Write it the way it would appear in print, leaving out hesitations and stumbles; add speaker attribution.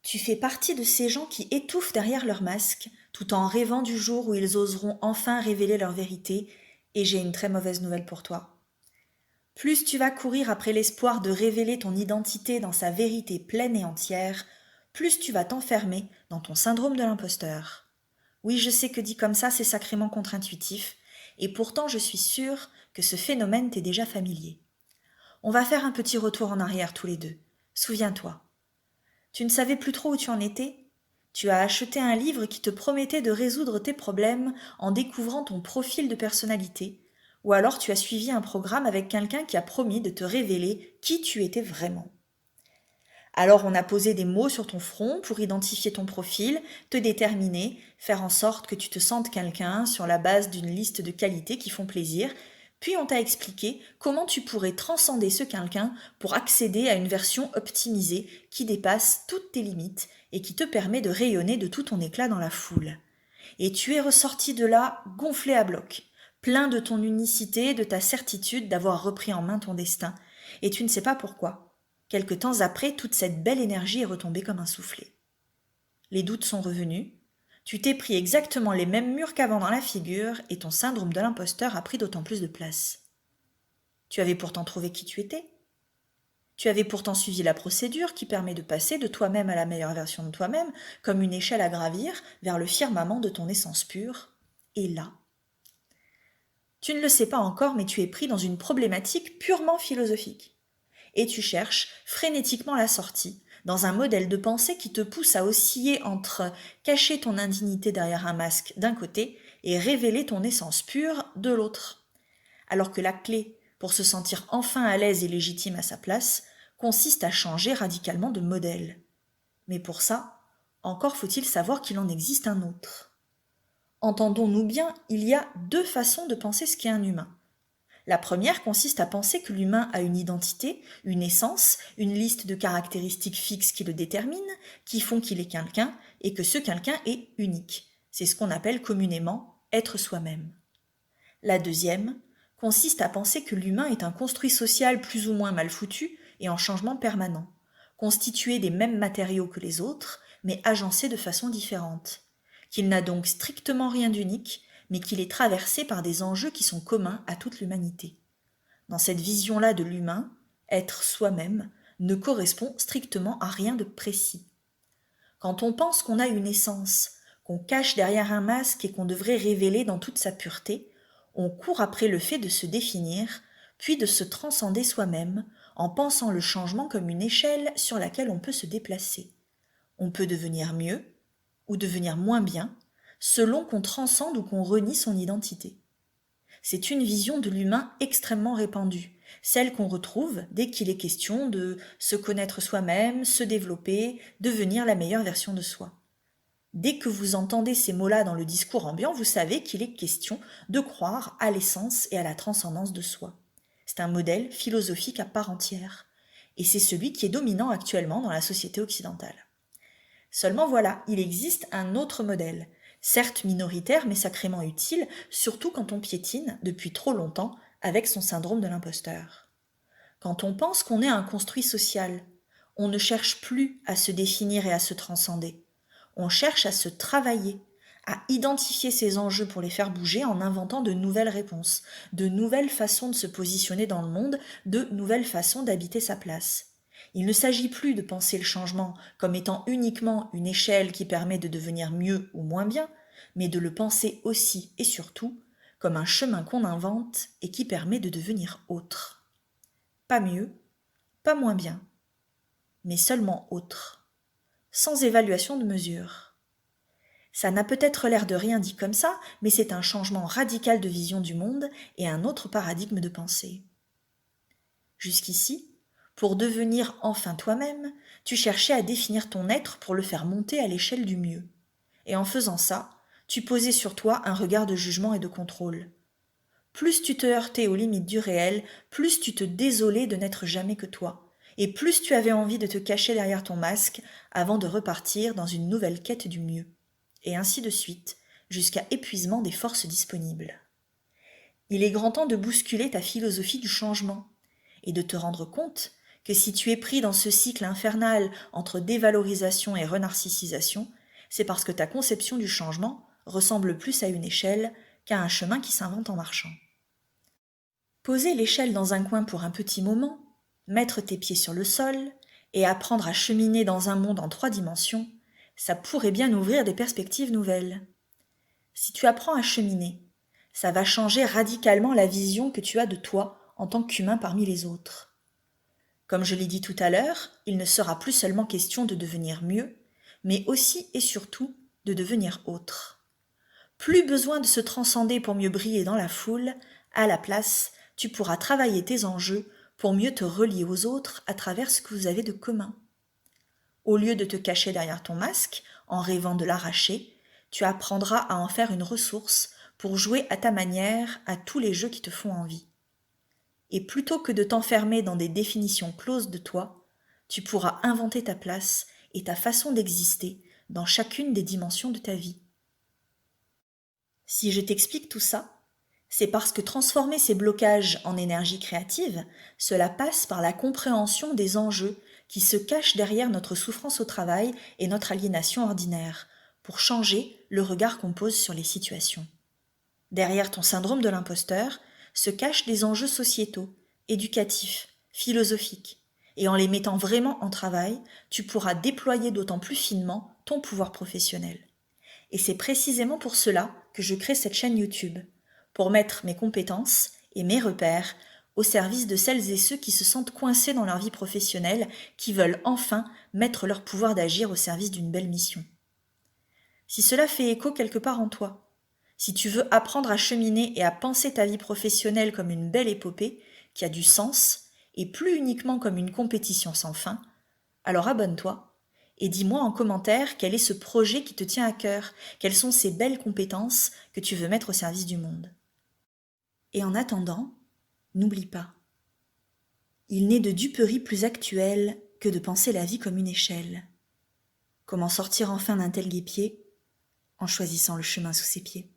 Speaker 1: Tu fais partie de ces gens qui étouffent derrière leur masque, tout en rêvant du jour où ils oseront enfin révéler leur vérité, et j'ai une très mauvaise nouvelle pour toi. Plus tu vas courir après l'espoir de révéler ton identité dans sa vérité pleine et entière, plus tu vas t'enfermer dans ton syndrome de l'imposteur. Oui, je sais que dit comme ça, c'est sacrément contre-intuitif, et pourtant je suis sûre que ce phénomène t'est déjà familier. On va faire un petit retour en arrière tous les deux. Souviens-toi. Tu ne savais plus trop où tu en étais? Tu as acheté un livre qui te promettait de résoudre tes problèmes en découvrant ton profil de personnalité, ou alors tu as suivi un programme avec quelqu'un qui a promis de te révéler qui tu étais vraiment. Alors on a posé des mots sur ton front pour identifier ton profil, te déterminer, faire en sorte que tu te sentes quelqu'un sur la base d'une liste de qualités qui font plaisir, puis on t'a expliqué comment tu pourrais transcender ce quelqu'un pour accéder à une version optimisée qui dépasse toutes tes limites et qui te permet de rayonner de tout ton éclat dans la foule. Et tu es ressorti de là gonflé à bloc, plein de ton unicité, de ta certitude d'avoir repris en main ton destin, et tu ne sais pas pourquoi. Quelque temps après, toute cette belle énergie est retombée comme un soufflet. Les doutes sont revenus, tu t'es pris exactement les mêmes murs qu'avant dans la figure, et ton syndrome de l'imposteur a pris d'autant plus de place. Tu avais pourtant trouvé qui tu étais. Tu avais pourtant suivi la procédure qui permet de passer de toi-même à la meilleure version de toi-même, comme une échelle à gravir vers le firmament de ton essence pure. Et là, tu ne le sais pas encore, mais tu es pris dans une problématique purement philosophique. Et tu cherches frénétiquement la sortie, dans un modèle de pensée qui te pousse à osciller entre cacher ton indignité derrière un masque d'un côté et révéler ton essence pure de l'autre. Alors que la clé pour se sentir enfin à l'aise et légitime à sa place consiste à changer radicalement de modèle. Mais pour ça, encore faut-il savoir qu'il en existe un autre. Entendons-nous bien, il y a deux façons de penser ce qu'est un humain. La première consiste à penser que l'humain a une identité, une essence, une liste de caractéristiques fixes qui le déterminent, qui font qu'il est quelqu'un, et que ce quelqu'un est unique. C'est ce qu'on appelle communément être soi-même. La deuxième consiste à penser que l'humain est un construit social plus ou moins mal foutu et en changement permanent, constitué des mêmes matériaux que les autres, mais agencé de façon différente, qu'il n'a donc strictement rien d'unique, mais qu'il est traversé par des enjeux qui sont communs à toute l'humanité. Dans cette vision-là de l'humain, être soi-même ne correspond strictement à rien de précis. Quand on pense qu'on a une essence, qu'on cache derrière un masque et qu'on devrait révéler dans toute sa pureté, on court après le fait de se définir, puis de se transcender soi-même, en pensant le changement comme une échelle sur laquelle on peut se déplacer. On peut devenir mieux ou devenir moins bien, selon qu'on transcende ou qu'on renie son identité. C'est une vision de l'humain extrêmement répandue, celle qu'on retrouve dès qu'il est question de se connaître soi-même, se développer, devenir la meilleure version de soi. Dès que vous entendez ces mots-là dans le discours ambiant, vous savez qu'il est question de croire à l'essence et à la transcendance de soi. C'est un modèle philosophique à part entière, et c'est celui qui est dominant actuellement dans la société occidentale. Seulement voilà, il existe un autre modèle, certes minoritaire mais sacrément utile, surtout quand on piétine depuis trop longtemps avec son syndrome de l'imposteur. Quand on pense qu'on est un construit social, on ne cherche plus à se définir et à se transcender. On cherche à se travailler, à identifier ses enjeux pour les faire bouger en inventant de nouvelles réponses, de nouvelles façons de se positionner dans le monde, de nouvelles façons d'habiter sa place. Il ne s'agit plus de penser le changement comme étant uniquement une échelle qui permet de devenir mieux ou moins bien, mais de le penser aussi et surtout comme un chemin qu'on invente et qui permet de devenir autre. Pas mieux, pas moins bien, mais seulement autre, sans évaluation de mesure. Ça n'a peut-être l'air de rien dit comme ça, mais c'est un changement radical de vision du monde et un autre paradigme de pensée. Jusqu'ici, pour devenir enfin toi-même, tu cherchais à définir ton être pour le faire monter à l'échelle du mieux. Et en faisant ça, tu posais sur toi un regard de jugement et de contrôle. Plus tu te heurtais aux limites du réel, plus tu te désolais de n'être jamais que toi, et plus tu avais envie de te cacher derrière ton masque avant de repartir dans une nouvelle quête du mieux. Et ainsi de suite, jusqu'à épuisement des forces disponibles. Il est grand temps de bousculer ta philosophie du changement et de te rendre compte que si tu es pris dans ce cycle infernal entre dévalorisation et renarcissisation, c'est parce que ta conception du changement ressemble plus à une échelle qu'à un chemin qui s'invente en marchant. Poser l'échelle dans un coin pour un petit moment, mettre tes pieds sur le sol et apprendre à cheminer dans un monde en 3 dimensions, ça pourrait bien ouvrir des perspectives nouvelles. Si tu apprends à cheminer, ça va changer radicalement la vision que tu as de toi en tant qu'humain parmi les autres. Comme je l'ai dit tout à l'heure, il ne sera plus seulement question de devenir mieux, mais aussi et surtout de devenir autre. Plus besoin de se transcender pour mieux briller dans la foule, à la place, tu pourras travailler tes enjeux pour mieux te relier aux autres à travers ce que vous avez de commun. Au lieu de te cacher derrière ton masque, en rêvant de l'arracher, tu apprendras à en faire une ressource pour jouer à ta manière à tous les jeux qui te font envie. Et plutôt que de t'enfermer dans des définitions closes de toi, tu pourras inventer ta place et ta façon d'exister dans chacune des dimensions de ta vie. Si je t'explique tout ça, c'est parce que transformer ces blocages en énergie créative, cela passe par la compréhension des enjeux qui se cachent derrière notre souffrance au travail et notre aliénation ordinaire, pour changer le regard qu'on pose sur les situations. Derrière ton syndrome de l'imposteur se cachent des enjeux sociétaux, éducatifs, philosophiques, et en les mettant vraiment en travail, tu pourras déployer d'autant plus finement ton pouvoir professionnel. Et c'est précisément pour cela que je crée cette chaîne YouTube, pour mettre mes compétences et mes repères au service de celles et ceux qui se sentent coincés dans leur vie professionnelle, qui veulent enfin mettre leur pouvoir d'agir au service d'une belle mission. Si cela fait écho quelque part en toi, si tu veux apprendre à cheminer et à penser ta vie professionnelle comme une belle épopée qui a du sens et plus uniquement comme une compétition sans fin, alors abonne-toi et dis-moi en commentaire quel est ce projet qui te tient à cœur, quelles sont ces belles compétences que tu veux mettre au service du monde. Et en attendant, n'oublie pas, il n'est de duperie plus actuelle que de penser la vie comme une échelle. Comment sortir enfin d'un tel guêpier en choisissant le chemin sous ses pieds.